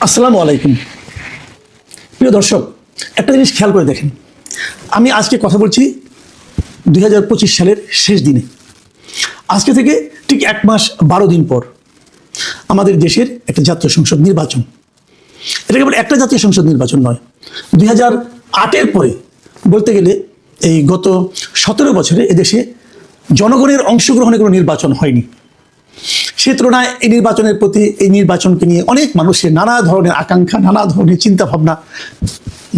আসসালামু আলাইকুম। প্রিয় দর্শক, একটা জিনিস খেয়াল করে দেখেন, আমি আজকে কথা বলছি 2025 সালের শেষ দিনে। আজকে থেকে ঠিক 1 মাস 12 দিন পর আমাদের দেশের একটা জাতীয় সংসদ নির্বাচন। এটা কেবল একটা জাতীয় সংসদ নির্বাচন নয়, 2008-এর পরে বলতে গেলে এই গত 17 বছরে এদেশে জনগণের অংশগ্রহণে কোনো নির্বাচন হয়নি। সে তুলনায় এই নির্বাচনের প্রতি, এই নির্বাচনকে নিয়ে অনেক মানুষের নানা ধরনের আকাঙ্ক্ষা, নানা ধরনের চিন্তাভাবনা,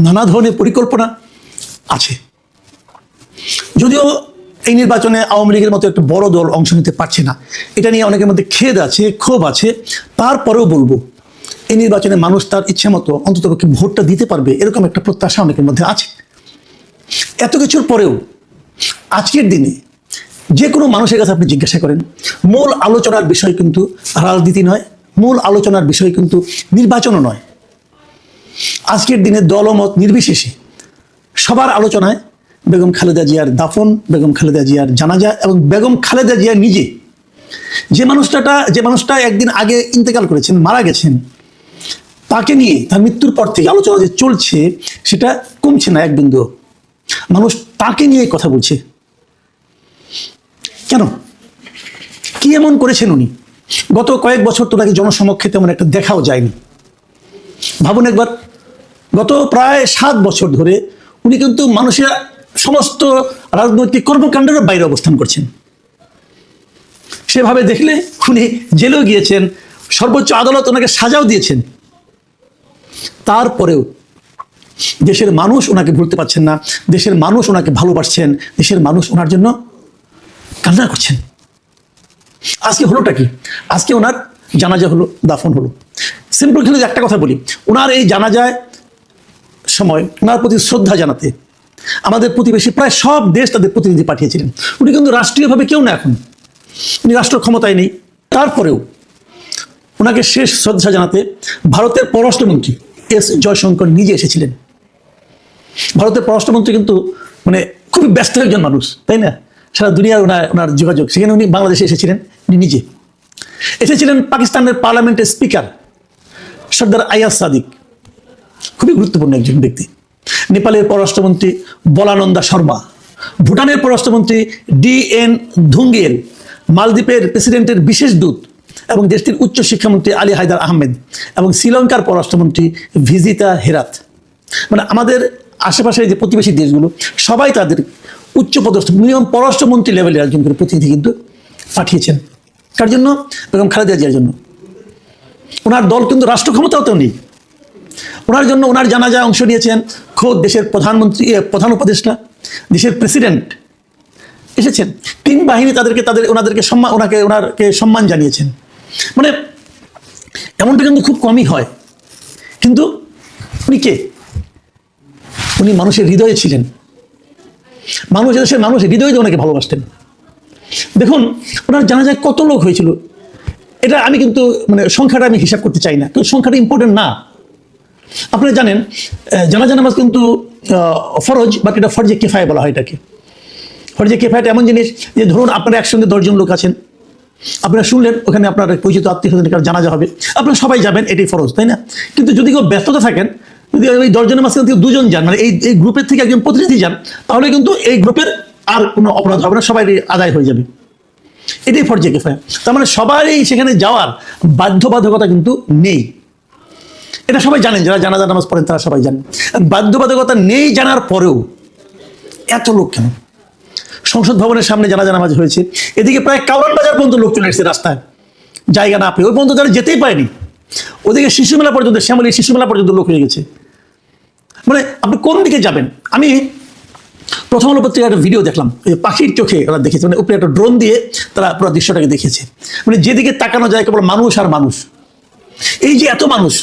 নানা ধরনের পরিকল্পনা আছে। যদিও এই নির্বাচনে আওয়ামী লীগের মতো একটা বড় দল অংশ নিতে পারছে না, এটা নিয়ে অনেকের মধ্যে খেদ আছে, ক্ষোভ আছে। তারপরেও বলবো, এই নির্বাচনে মানুষ তার ইচ্ছে মতো অন্ততপক্ষে ভোটটা দিতে পারবে, এরকম একটা প্রত্যাশা অনেকের মধ্যে আছে। এত কিছুর পরেও আজকের দিনে যে কোনো মানুষের কাছে আপনি জিজ্ঞাসা করেন, মূল আলোচনার বিষয় কিন্তু রাজনীতি নয়, মূল আলোচনার বিষয় কিন্তু নির্বাচনও নয়। আজকের দিনে দলমত নির্বিশেষে সবার আলোচনায় বেগম খালেদা জিয়ার দাফন, বেগম খালেদা জিয়ার জানাজা এবং বেগম খালেদা জিয়া নিজে, যে মানুষটা একদিন আগে ইন্তেকাল করেছেন, মারা গেছেন, তাকে নিয়ে তার মৃত্যুর পর থেকে আলোচনা যে চলছে সেটা কমছে না এক বিন্দু। মানুষ তাকে নিয়ে কথা বলছে। কেন? কি এমন করেছেন উনি? গত কয়েক বছর তো নাকি জনসমক্ষে তেমন একটা দেখাও যায়নি। ভাবুন একবার, গত প্রায় 7 বছর ধরে উনি কিন্তু মানুষের সমস্ত রাজনৈতিক কর্মকাণ্ডের বাইরে অবস্থান করছেন। সেভাবে দেখলে উনি জেলেও গিয়েছেন, সর্বোচ্চ আদালত ওনাকে সাজাও দিয়েছেন। তারপরেও দেশের মানুষ ওনাকে ভুলতে পারছেন না, দেশের মানুষ ওনাকে ভালোবাসছেন, দেশের মানুষ ওনার জন্য কান্না করছেন। আজকে হলোটা কি? আজকে ওনার জানাজা হলো, দাফন হলো। সিম্পল খেলে একটা কথা বলি, ওনার এই জানাজায় সময় ওনার প্রতি শ্রদ্ধা জানাতে আমাদের প্রতিবেশী প্রায় সব দেশ তাদের প্রতিনিধি পাঠিয়েছিলেন। উনি কিন্তু রাষ্ট্রীয়ভাবে কেউ না, এখন উনি রাষ্ট্র ক্ষমতায় নেই। তারপরেও ওনাকে শেষ শ্রদ্ধা জানাতে ভারতের পররাষ্ট্রমন্ত্রী এস জয়শঙ্কর নিজে এসেছিলেন। ভারতের পররাষ্ট্রমন্ত্রী কিন্তু খুবই ব্যস্ত একজন মানুষ, তাই না? সারা দুনিয়ার ওনার যোগাযোগ, সেখানে উনি বাংলাদেশে এসেছিলেন। উনি নিজে এসেছিলেন। পাকিস্তানের পার্লামেন্টের স্পিকার সর্দার আয়াজ সাদিক, খুবই গুরুত্বপূর্ণ একজন ব্যক্তি। নেপালের পররাষ্ট্রমন্ত্রী বলানন্দা শর্মা, ভুটানের পররাষ্ট্রমন্ত্রী DN ধুঙ্গেল, মালদ্বীপের প্রেসিডেন্টের বিশেষ দূত এবং দেশটির উচ্চ শিক্ষামন্ত্রী আলী হায়দার আহমেদ এবং শ্রীলঙ্কার পররাষ্ট্রমন্ত্রী ভিজিতা হেরাত। আমাদের আশেপাশের যে প্রতিবেশী দেশগুলো সবাই তাদের উচ্চপদস্থ মিনিমাম পররাষ্ট্রমন্ত্রী লেভেলের একজন করে প্রতিনিধি কিন্তু পাঠিয়েছেন। কার জন্য? বেগম খালেদা জিয়ার জন্য। ওনার দল কিন্তু রাষ্ট্র ক্ষমতাতেও নেই। ওনার জন্য ওনার জানাজায় অংশ নিয়েছেন খোদ দেশের প্রধান উপদেষ্টা, দেশের প্রেসিডেন্ট এসেছেন। 3 বাহিনী ওনাকে সম্মান জানিয়েছেন। এমনটা কিন্তু খুব কমই হয়। কিন্তু উনি কে? উনি মানুষের হৃদয়ে ছিলেন। দেশের মানুষ হৃদয়ে ওনাকে ভালোবাসতেন। দেখুন ওনার জানাজায় কত লোক হয়েছিল, এটা আমি কিন্তু সংখ্যাটা আমি হিসাব করতে চাই না, কিন্তু সংখ্যাটা ইম্পর্টেন্ট না। আপনারা জানেন জানাজা নামাজ কিন্তু ফরজ, বাট এটা ফরজে কিফায়া বলা হয় এটাকে। ফরজে কিফায়াটা এমন জিনিস যে ধরুন আপনারা একসঙ্গে 10 জন লোক আছেন, আপনারা শুনলেন ওখানে আপনার পরিচিত আত্মীয়-স্বজনের জানাজা হবে, আপনারা সবাই যাবেন, এটাই ফরজ, তাই না? কিন্তু যদি কেউ ব্যস্ততা থাকেন, যদি ওই 10 জনের মাঝখান থেকে 2 জন যান, এই গ্রুপের থেকে একজন প্রতিনিধি যান, তাহলে কিন্তু এই গ্রুপের আর কোনো অপরাধ হবে না, সবাই আদায় হয়ে যাবে। এটাই ফরজে কিফায়া। তার সবাই সেখানে যাওয়ার বাধ্যবাধকতা কিন্তু নেই। এটা সবাই জানেন, যারা জানাজা নামাজ পড়েন তারা সবাই জানেন। বাধ্যবাধকতা নেই জানার পরেও এত লোক কেন? সংসদ ভবনের সামনে জানাজা নামাজ হয়েছে, এদিকে প্রায় কাউরান বাজার পর্যন্ত লোক চলে এসেছে রাস্তায়, জায়গা না পেয়ে। ওই পর্যন্ত তারা যেতেই পারেনি। ওদিকে শিশুমেলা পর্যন্ত, শ্যামলী শিশুমেলা পর্যন্ত লোক হয়ে গেছে। আপনি কোন দিকে যাবেন? আমি প্রথম আলো পত্রিকার একটা ভিডিও দেখলাম, পাখির চোখে ওরা দেখেছে, উপরে একটা ড্রোন দিয়ে তারা পুরো দৃশ্যটাকে দেখেছে। যেদিকে তাকানো যায় কেবল মানুষ আর মানুষ। এই যে এত মানুষ,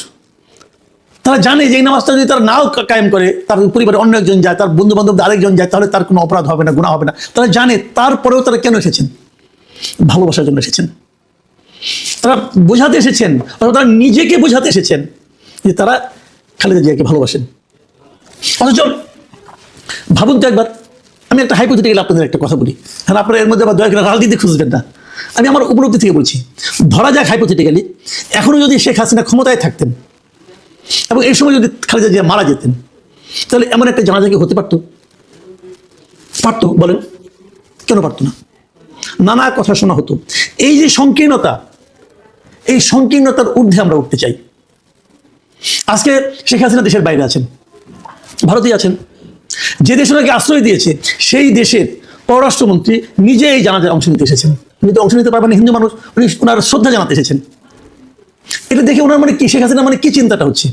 তারা জানে যে এই নামাজটা যদি তারা নাও কায়েম করে, তার পরিবারে অন্য একজন যায়, তার বন্ধু বান্ধব আরেকজন যায়, তাহলে তার কোনো অপরাধ হবে না, গুনাহ হবে না। তারা জানে, তারপরেও তারা কেন এসেছেন? ভালোবাসার জন্য এসেছেন। তারা বোঝাতে এসেছেন, তারা নিজেকে বোঝাতে এসেছেন যে তারা খালেদা জিয়াকে ভালোবাসেন। অথচ ভাবুন তো একবার, আমি একটা হাইপোথেটিক্যাল আপনাদের একটা কথা বলি, হ্যাঁ আপনারা এর মধ্যে আবার দয়া করে রাজনীতি খুঁজবেন না, আমি আমার উপলব্ধি থেকে বলছি। ধরা যাক হাইপোথেটিক্যালি এখনো যদি শেখ হাসিনা ক্ষমতায় থাকতেন, এবং এই সময় যদি খালেদা জিয়া মারা যেতেন, তাহলে এমন একটা জানাজা কি হতে পারতো? পারতো? বলেন, কেন পারতো না? নানা কথা শোনা হতো। এই যে সংকীর্ণতা, এই সংকীর্ণতার ঊর্ধ্বে আমরা উঠতে চাই। আজকে শেখ হাসিনা দেশের বাইরে আছেন, ভারতেই আছেন। যে দেশ ওনাকে আশ্রয় দিয়েছে সেই দেশের পররাষ্ট্রমন্ত্রী নিজে এই জানাজায় অংশ নিতে এসেছেন। উনি তো অংশ নিতে পারবেন, হিন্দু মানুষ, উনি ওনার শ্রদ্ধা জানাতে এসেছেন। এটা দেখে ওনার মানে কি, শেখ হাসিনা মানে কি চিন্তাটা হচ্ছে?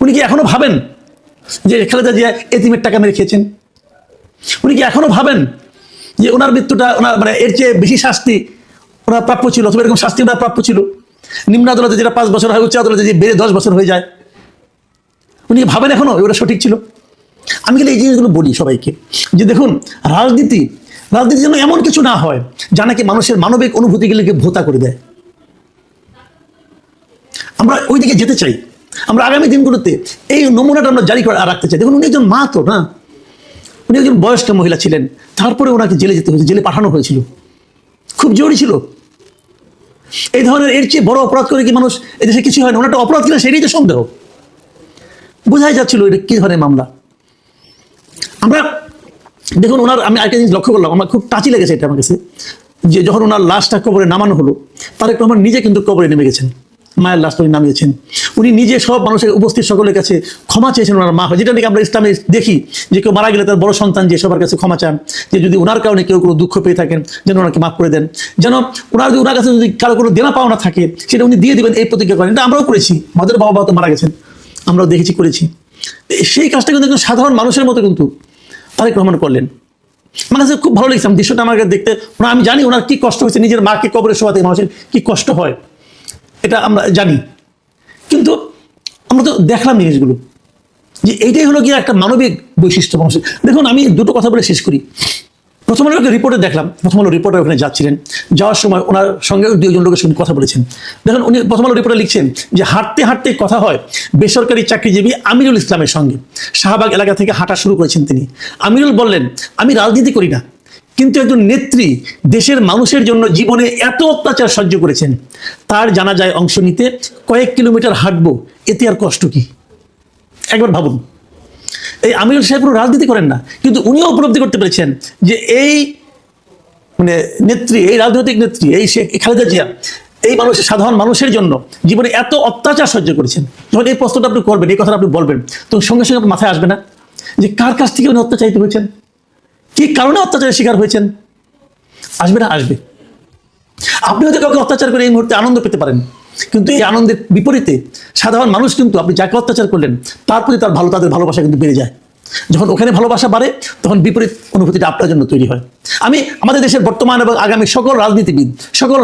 উনি কি এখনো ভাবেন যে খালেদা জিয়া এতিমের টাকা মেরে খেয়েছেন? উনি কি এখনো ভাবেন যে ওনার মৃত্যুটা ওনার মানে এর চেয়ে বেশি শাস্তি ওনার প্রাপ্য ছিল, অথবা এরকম শাস্তি ওনার প্রাপ্য ছিল? নিম্ন আদালতে যেটা 5 বছর হয়, উচ্চ আদালতে যে বেড়ে 10 বছর হয়ে যায়, উনি ভাবেন এখনো ওটা সঠিক ছিল? আমি কিন্তু এই জিনিসগুলো বলি সবাইকে যে দেখুন, রাজনীতি যেন এমন কিছু না হয় যা নাকি মানুষের মানবিক অনুভূতিগুলিকে ভোতা করে দেয়। আমরা ওই দিকে যেতে চাই। আমরা আগামী দিনগুলোতে এই নমুনাটা আমরা জারি করে রাখতে চাই। দেখুন, উনি একজন মা তো না, উনি একজন বয়স্ক মহিলা ছিলেন, তারপরে ওনাকে জেলে যেতে হয়েছে, জেলে পাঠানো হয়েছিল, খুব জরুরি ছিল। এই ধরনের এর চেয়ে বড় অপরাধ করে কি মানুষ এদেশে কিছু হয় না? ওনার একটা অপরাধ কিনা সেটাই তো সন্দেহ। বোঝাই যাচ্ছিল এটা কি ধরনের মামলা। আমরা দেখুন, ওনার আমি আরেকটা জিনিস লক্ষ্য করলাম, আমার খুব টাচি লেগেছে এটা আমার কাছে, যে যখন ওনার লাশটা কবরে নামানো হলো, তারেক রহমান নিজে কিন্তু কবরে নেমে গেছেন, মায়ের লাশটা উনি নামিয়েছেন। উনি নিজে সব মানুষের উপস্থিত সকলের কাছে ক্ষমা চেয়েছেন ওনার মা হয়ে, যেটা নাকি আমরা ইসলামে দেখি যে কেউ মারা গেলে তার বড় সন্তান যে সবার কাছে ক্ষমা চান, যে যদি ওনার কারণে কেউ কোনো দুঃখ পেয়ে থাকেন যেন ওনাকে মাফ করে দেন, যেন ওনার কাছে যদি কারো কোনো দেনা পাওনা থাকে সেটা উনি দিয়ে দেবেন, এই প্রতিজ্ঞা করেন। এটা আমরাও করেছি, আমাদের বাবা তো মারা গেছেন, আমরাও দেখেছি, করেছি। সেই কাজটা কিন্তু একজন সাধারণ মানুষের মতো কিন্তু তারেক রহমান করলেন। আমার কাছে খুব ভালো লেগেছে দৃশ্যটা আমার কাছে দেখতে। আমি জানি ওনার কি কষ্ট হয়েছে, নিজের মাকে কবরে শোয়াতে মানুষের কি কষ্ট হয়, এটা আমরা জানি। কিন্তু আমরা তো দেখলাম জিনিসগুলো, যে এইটাই হলো গিয়ে একটা মানবিক বৈশিষ্ট্য মানুষের। দেখুন, আমি দুটো কথা বলে শেষ করি। প্রথম আলো রিপোর্টে দেখলাম, প্রথম আলো রিপোর্টার ওখানে যাচ্ছিলেন, যাওয়ার সময় ওনার সঙ্গে 2জন লোকের সঙ্গে কথা বলেছেন। দেখুন, উনি প্রথম আলো রিপোর্টে লিখছেন যে হাঁটতে হাঁটতে কথা হয় বেসরকারি চাকরিজীবী আমিরুল ইসলামের সঙ্গে। শাহবাগ এলাকা থেকে হাঁটা শুরু করেছেন তিনি। আমিরুল বললেন, আমি রাজনীতি করি না, কিন্তু একজন নেত্রী দেশের মানুষের জন্য জীবনে এত অত্যাচার সহ্য করেছেন, তার জানাজায় অংশ নিতে কয়েক কিলোমিটার হাঁটবো, এতে আর কষ্ট কি? একবার ভাবুন। এই আমিরুল সাহেব কোনো রাজনীতি করেন না, কিন্তু উনিও উপলব্ধি করতে পেরেছেন যে এই মানে নেত্রী, এই রাজনৈতিক নেত্রী, এই শেখ খালেদা জিয়া এই মানুষের, সাধারণ মানুষের জন্য জীবনে এত অত্যাচার সহ্য করেছেন। যখন এই প্রশ্নটা আপনি করবেন, এই কথাটা আপনি বলবেন, তখন সঙ্গে সঙ্গে আপনার মাথায় আসবে না যে কার কাছ থেকে উনি অত্যাচারিত হয়েছেন, কি কারণে অত্যাচারের শিকার হয়েছেন? আসবে না? আসবে। আপনি হয়তো কাউকে অত্যাচার করে এই মুহূর্তে আনন্দ পেতে পারেন, কিন্তু এই আনন্দের বিপরীতে সাধারণ মানুষ কিন্তু আপনি যাকে অত্যাচার করলেন তার প্রতি তাদের ভালোবাসা কিন্তু বেড়ে যায়। যখন ওখানে ভালোবাসা বাড়ে, তখন বিপরীত অনুভূতিটা আপনার জন্য তৈরি হয়। আমি আমাদের দেশের বর্তমান এবং আগামী সকল রাজনীতিবিদ, সকল